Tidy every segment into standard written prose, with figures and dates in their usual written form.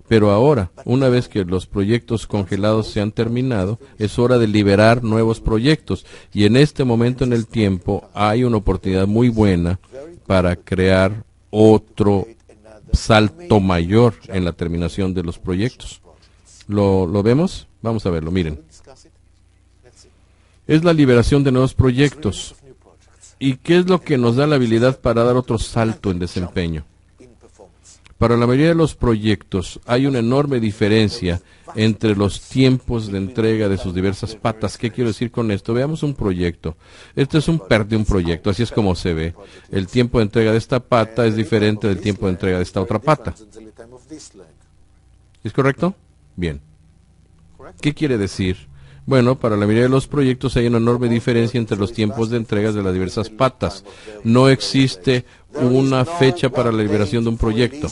Pero ahora, una vez que los proyectos congelados se han terminado, es hora de liberar nuevos proyectos. Y en este momento en el tiempo hay una oportunidad muy buena para crear otro salto mayor en la terminación de los proyectos. ¿Lo vemos? Vamos a verlo, miren. Es la liberación de nuevos proyectos. ¿Y qué es lo que nos da la habilidad para dar otro salto en desempeño? Para la mayoría de los proyectos hay una enorme diferencia entre los tiempos de entrega de sus diversas patas. ¿Qué quiero decir con esto? Veamos un proyecto. Este es un PERT de un proyecto, así es como se ve. El tiempo de entrega de esta pata es diferente del tiempo de entrega de esta otra pata. ¿Es correcto? Bien. ¿Qué quiere decir? Bueno, para la mayoría de los proyectos hay una enorme diferencia entre los tiempos de entregas de las diversas patas. No existe una fecha para la liberación de un proyecto.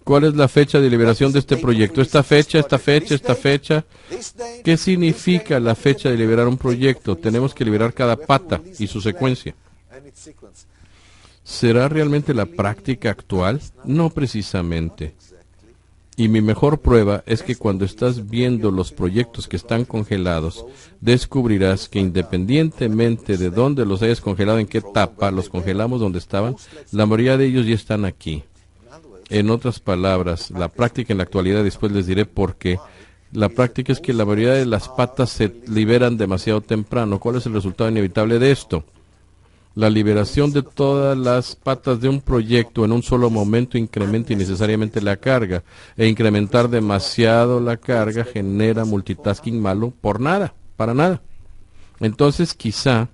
¿Cuál es la fecha de liberación de este proyecto? Esta fecha, esta fecha, esta fecha. ¿Qué significa la fecha de liberar un proyecto? Tenemos que liberar cada pata y su secuencia. ¿Será realmente la práctica actual? No precisamente. Y mi mejor prueba es que cuando estás viendo los proyectos que están congelados, descubrirás que independientemente de dónde los hayas congelado, en qué etapa los congelamos donde estaban, la mayoría de ellos ya están aquí. En otras palabras, la práctica en la actualidad, después les diré por qué, la práctica es que la mayoría de las patas se liberan demasiado temprano. ¿Cuál es el resultado inevitable de esto? La liberación de todas las patas de un proyecto en un solo momento incrementa innecesariamente la carga, e incrementar demasiado la carga genera multitasking malo por nada, para nada. Entonces quizá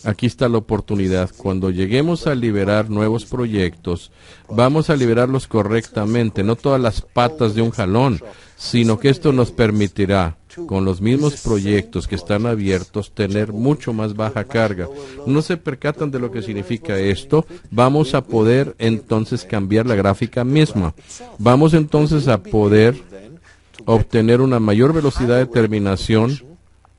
aquí está la oportunidad. Cuando lleguemos a liberar nuevos proyectos, vamos a liberarlos correctamente, no todas las patas de un jalón, sino que esto nos permitirá, con los mismos proyectos que están abiertos, tener mucho más baja carga. ¿No se percatan de lo que significa esto? Vamos a poder entonces cambiar la gráfica misma. Vamos entonces a poder obtener una mayor velocidad de terminación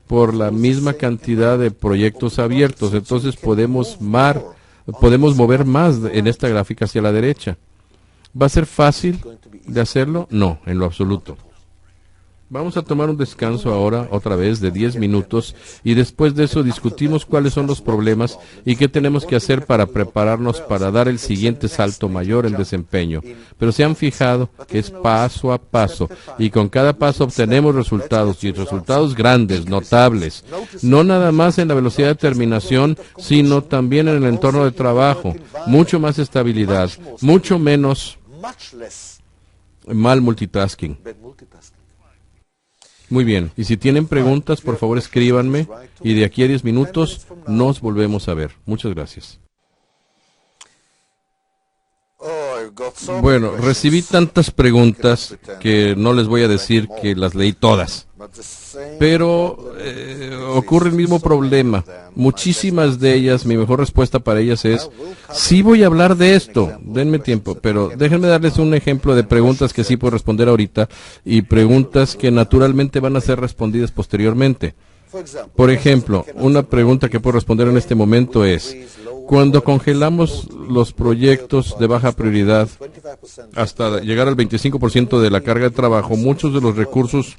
por la misma cantidad de proyectos abiertos. Entonces podemos mover más en esta gráfica hacia la derecha. ¿Va a ser fácil de hacerlo? No, en lo absoluto. Vamos a tomar un descanso ahora, otra vez, de 10 minutos, y después de eso discutimos cuáles son los problemas y qué tenemos que hacer para prepararnos para dar el siguiente salto mayor en desempeño. Pero se han fijado que es paso a paso, y con cada paso obtenemos resultados, y resultados grandes, notables, no nada más en la velocidad de terminación, sino también en el entorno de trabajo, mucho más estabilidad, mucho menos mal multitasking. Muy bien, y si tienen preguntas, por favor escríbanme, y de aquí a 10 minutos nos volvemos a ver. Muchas gracias. Bueno, recibí tantas preguntas que no les voy a decir que las leí todas, pero ocurre el mismo problema. Muchísimas de ellas, mi mejor respuesta para ellas es, sí voy a hablar de esto, denme tiempo, pero déjenme darles un ejemplo de preguntas que sí puedo responder ahorita y preguntas que naturalmente van a ser respondidas posteriormente. Por ejemplo, una pregunta que puedo responder en este momento es, cuando congelamos los proyectos de baja prioridad hasta llegar al 25% de la carga de trabajo, muchos de los recursos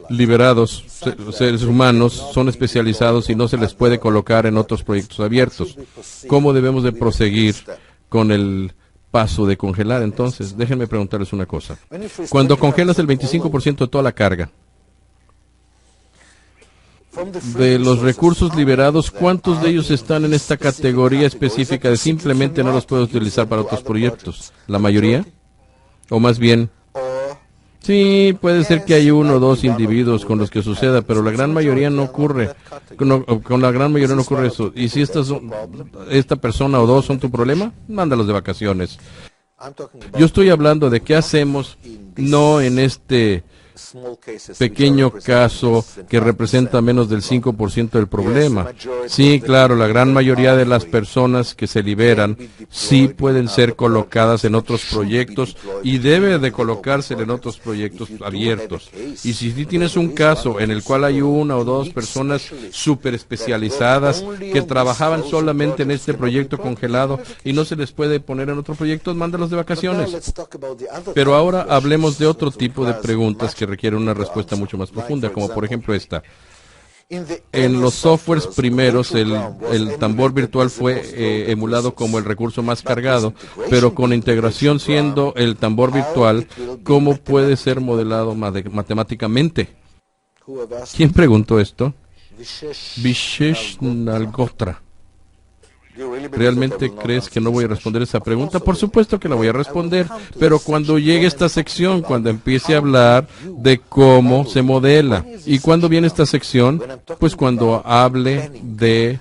liberados, seres humanos, son especializados y no se les puede colocar en otros proyectos abiertos. ¿Cómo debemos de proseguir con el paso de congelar? Entonces, déjenme preguntarles una cosa. Cuando congelas el 25% de toda la carga, de los recursos liberados, ¿cuántos de ellos están en esta categoría específica de simplemente no los puedo utilizar para otros proyectos? ¿La mayoría? ¿O más bien? Sí, puede ser que hay uno o dos individuos con los que suceda, pero la gran mayoría no ocurre. Con la gran mayoría no ocurre eso. ¿Y si esta persona o dos son tu problema? Mándalos de vacaciones. Yo estoy hablando de qué hacemos, no en este pequeño caso que representa menos del 5% del problema. Sí, claro, la gran mayoría de las personas que se liberan sí pueden ser colocadas en otros proyectos y debe de colocarse en otros proyectos abiertos. Y si tienes un caso en el cual hay una o dos personas súper especializadas que trabajaban solamente en este proyecto congelado y no se les puede poner en otro proyecto, mándalos de vacaciones. Pero ahora hablemos de otro tipo de preguntas que requieren una respuesta mucho más profunda, como por ejemplo esta. En los softwares primeros, el tambor virtual fue emulado como el recurso más cargado, pero con integración siendo el tambor virtual, ¿cómo puede ser modelado matemáticamente? ¿Quién preguntó esto? Vishesh Nalgotra. ¿Realmente crees que no voy a responder esa pregunta? Por supuesto que la voy a responder, pero cuando llegue esta sección, cuando empiece a hablar de cómo se modela. ¿Y cuándo viene esta sección? Pues cuando hable de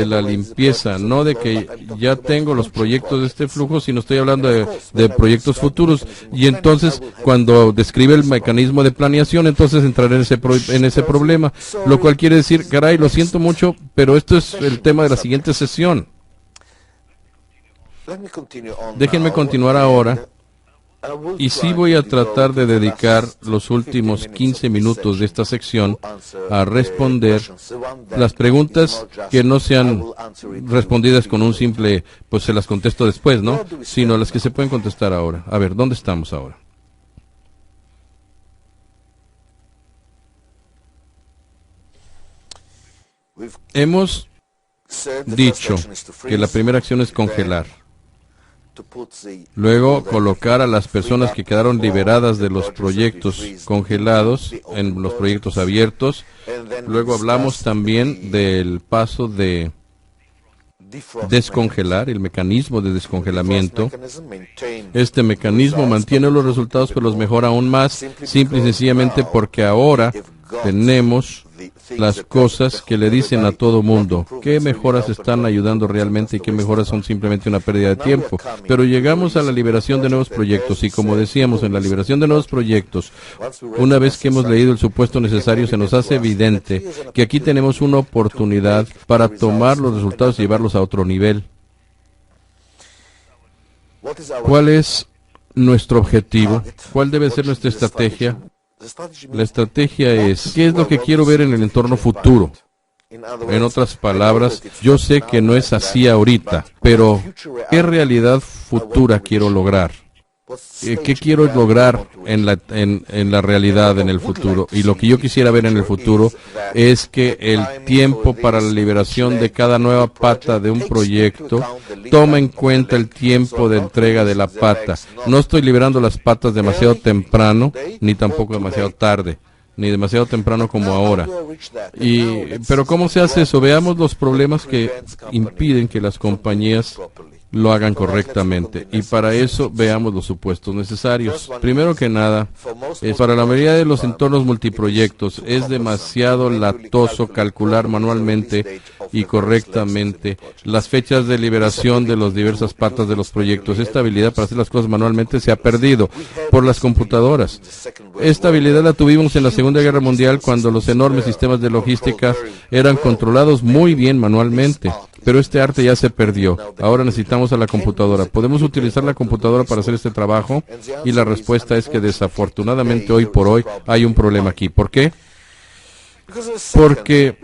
la limpieza, no de que ya tengo los proyectos de este flujo, sino estoy hablando de proyectos futuros. Y entonces, cuando describe el mecanismo de planeación, entonces entraré en ese problema. Lo cual quiere decir, caray, lo siento mucho, pero esto es el tema de la siguiente sesión. Déjenme continuar ahora, y sí voy a tratar de dedicar los últimos 15 minutos de esta sección a responder las preguntas que no sean respondidas con un simple, pues se las contesto después, ¿no? Sino las que se pueden contestar ahora. A ver, ¿dónde estamos ahora? Hemos dicho que la primera acción es congelar. Luego, colocar a las personas que quedaron liberadas de los proyectos congelados en los proyectos abiertos. Luego hablamos también del paso de descongelar, el mecanismo de descongelamiento. Este mecanismo mantiene los resultados, pero los mejora aún más, simple y sencillamente porque ahora tenemos las cosas que le dicen a todo mundo qué mejoras están ayudando realmente y qué mejoras son simplemente una pérdida de tiempo. Pero llegamos a la liberación de nuevos proyectos y como decíamos, en la liberación de nuevos proyectos, una vez que hemos leído el supuesto necesario, se nos hace evidente que aquí tenemos una oportunidad para tomar los resultados y llevarlos a otro nivel. ¿Cuál es nuestro objetivo? ¿Cuál debe ser nuestra estrategia? La estrategia es, ¿qué es lo que quiero ver en el entorno futuro? En otras palabras, yo sé que no es así ahorita, pero ¿qué realidad futura quiero lograr? ¿Qué quiero lograr en la realidad, en el futuro? Y lo que yo quisiera ver en el futuro es que el tiempo para la liberación de cada nueva pata de un proyecto toma en cuenta el tiempo de entrega de la pata. No estoy liberando las patas demasiado temprano, ni tampoco demasiado tarde, ni demasiado temprano como ahora. Pero ¿cómo se hace eso? Veamos los problemas que impiden que las compañías lo hagan correctamente. Y para eso veamos los supuestos necesarios. Primero que nada, para la mayoría de los entornos multiproyectos es demasiado latoso calcular manualmente y correctamente las fechas de liberación de las diversas patas de los proyectos. Esta habilidad para hacer las cosas manualmente se ha perdido por las computadoras. Esta habilidad la tuvimos en la Segunda Guerra Mundial cuando los enormes sistemas de logística eran controlados muy bien manualmente. Pero este arte ya se perdió. Ahora necesitamos a la computadora. ¿Podemos utilizar la computadora para hacer este trabajo? Y la respuesta es que desafortunadamente hoy por hoy hay un problema aquí. ¿Por qué? Porque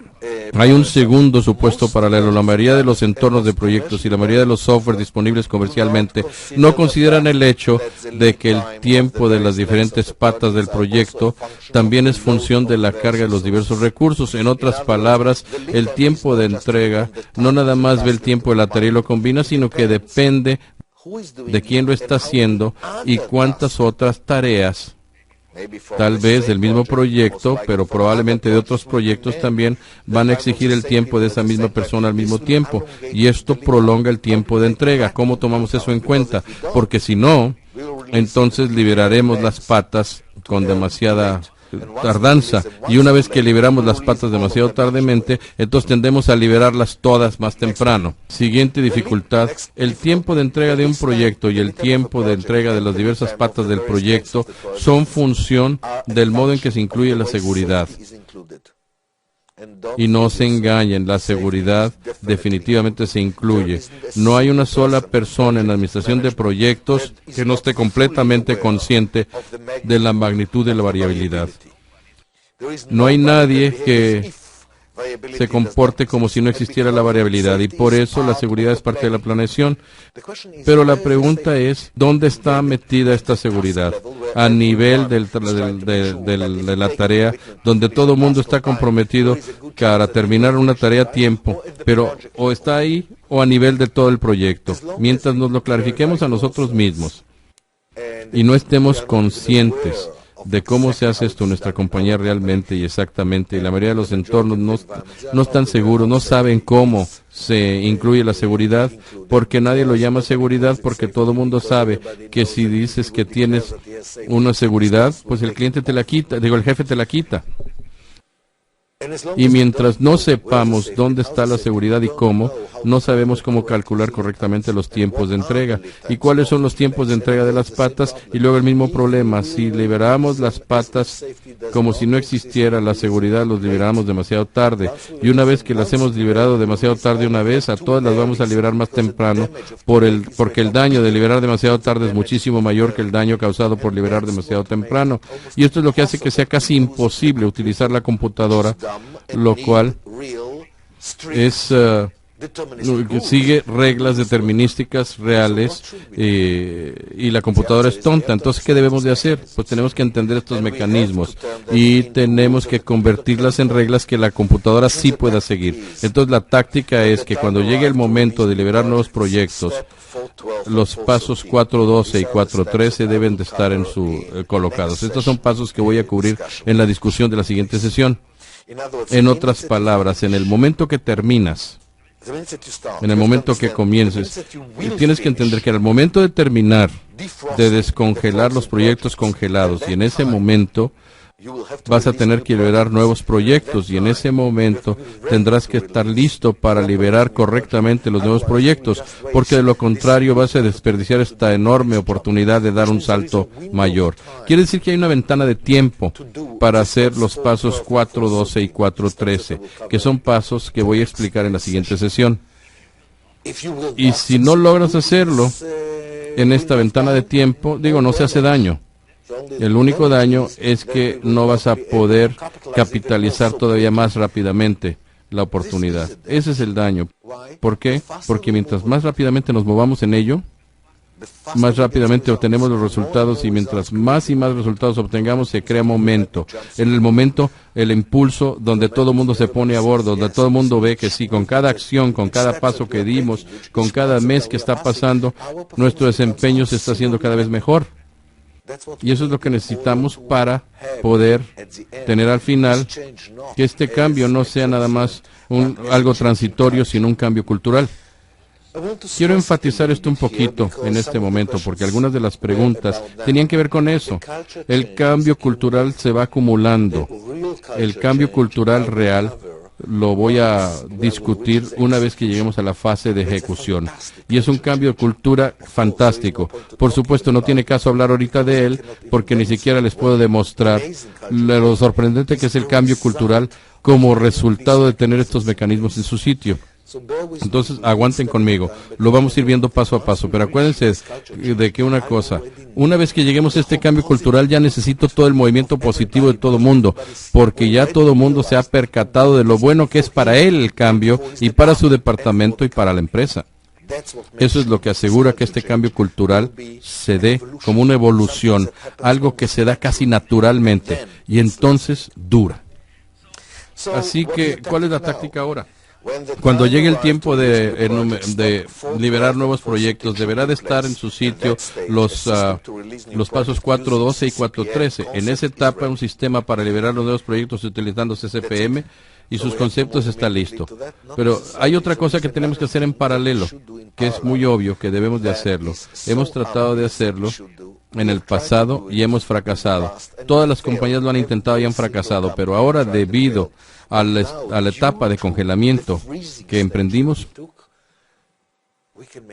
hay un segundo supuesto paralelo. La mayoría de los entornos de proyectos y la mayoría de los software disponibles comercialmente no consideran el hecho de que el tiempo de las diferentes patas del proyecto también es función de la carga de los diversos recursos. En otras palabras, el tiempo de entrega no nada más ve el tiempo de la tarea y lo combina, sino que depende de quién lo está haciendo y cuántas otras tareas, tal vez del mismo proyecto, pero probablemente de otros proyectos también van a exigir el tiempo de esa misma persona al mismo tiempo. Y esto prolonga el tiempo de entrega. ¿Cómo tomamos eso en cuenta? Porque si no, entonces liberaremos las patas con demasiada tardanza, y una vez que liberamos las patas demasiado tardemente, entonces tendemos a liberarlas todas más temprano. Siguiente dificultad: el tiempo de entrega de un proyecto y el tiempo de entrega de las diversas patas del proyecto son función del modo en que se incluye la seguridad. Y no se engañen, la seguridad definitivamente se incluye. No hay una sola persona en la administración de proyectos que no esté completamente consciente de la magnitud de la variabilidad. No hay nadie que se comporte como si no existiera la variabilidad, y por eso la seguridad es parte de la planeación. Pero la pregunta es, ¿dónde está metida esta seguridad? A nivel de la tarea, donde todo el mundo está comprometido para terminar una tarea a tiempo, pero o está ahí o a nivel de todo el proyecto. Mientras nos lo clarifiquemos a nosotros mismos y no estemos conscientes de cómo se hace esto en nuestra compañía realmente y exactamente, y la mayoría de los entornos no están seguros, no saben cómo se incluye la seguridad, porque nadie lo llama seguridad, porque todo el mundo sabe que si dices que tienes una seguridad, pues el cliente te la quita, el jefe te la quita. Y mientras no sepamos dónde está la seguridad y cómo, no sabemos cómo calcular correctamente los tiempos de entrega. ¿Y cuáles son los tiempos de entrega de las patas? Y luego el mismo problema: si liberamos las patas como si no existiera la seguridad, los liberamos demasiado tarde. Y una vez que las hemos liberado demasiado tarde una vez, a todas las vamos a liberar más temprano, porque el daño de liberar demasiado tarde es muchísimo mayor que el daño causado por liberar demasiado temprano. Y esto es lo que hace que sea casi imposible utilizar la computadora, lo cual es sigue reglas determinísticas reales, y la computadora es tonta. Entonces, ¿qué debemos de hacer? Pues tenemos que entender estos mecanismos y tenemos que convertirlas en reglas que la computadora sí pueda seguir. Entonces, la táctica es que cuando llegue el momento de liberar nuevos proyectos, los pasos 4.12 y 4.13 deben de estar colocados. Estos son pasos que voy a cubrir en la discusión de la siguiente sesión. En otras palabras, en el momento que terminas, en el momento que comiences, tienes que entender que al momento de terminar, de descongelar los proyectos congelados, y en ese momento vas a tener que liberar nuevos proyectos, y en ese momento tendrás que estar listo para liberar correctamente los nuevos proyectos, porque de lo contrario vas a desperdiciar esta enorme oportunidad de dar un salto mayor. Quiere decir que hay una ventana de tiempo para hacer los pasos 4.12 y 4.13, que son pasos que voy a explicar en la siguiente sesión. Y si no logras hacerlo en esta ventana de tiempo, no se hace daño. El único daño es que no vas a poder capitalizar todavía más rápidamente la oportunidad. Ese es el daño. ¿Por qué? Porque mientras más rápidamente nos movamos en ello, más rápidamente obtenemos los resultados, y mientras más y más resultados obtengamos, se crea momento. En el momento, el impulso, donde todo el mundo se pone a bordo, donde todo el mundo ve que sí, con cada acción, con cada paso que dimos, con cada mes que está pasando, nuestro desempeño se está haciendo cada vez mejor. Y eso es lo que necesitamos para poder tener al final que este cambio no sea nada más algo transitorio, sino un cambio cultural. Quiero enfatizar esto un poquito en este momento, porque algunas de las preguntas tenían que ver con eso. El cambio cultural se va acumulando. El cambio cultural real lo voy a discutir una vez que lleguemos a la fase de ejecución. Y es un cambio de cultura fantástico. Por supuesto, no tiene caso hablar ahorita de él, porque ni siquiera les puedo demostrar lo sorprendente que es el cambio cultural como resultado de tener estos mecanismos en su sitio. Entonces, aguanten conmigo, lo vamos a ir viendo paso a paso, pero acuérdense de que una vez que lleguemos a este cambio cultural, ya necesito todo el movimiento positivo de todo el mundo, porque ya todo el mundo se ha percatado de lo bueno que es para él el cambio, y para su departamento y para la empresa. Eso es lo que asegura que este cambio cultural se dé como una evolución, algo que se da casi naturalmente, y entonces dura. Así que, ¿cuál es la táctica ahora? Cuando llegue el tiempo de liberar nuevos proyectos, deberá de estar en su sitio los pasos 4.12 y 4.13. En esa etapa, un sistema para liberar los nuevos proyectos utilizando CCPM y sus conceptos está listo. Pero hay otra cosa que tenemos que hacer en paralelo, que es muy obvio que debemos de hacerlo. Hemos tratado de hacerlo en el pasado y hemos fracasado. Todas las compañías lo han intentado y han fracasado, pero ahora, debido a la etapa de congelamiento que emprendimos,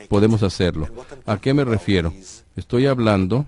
podemos hacerlo. ¿A qué me refiero? Estoy hablando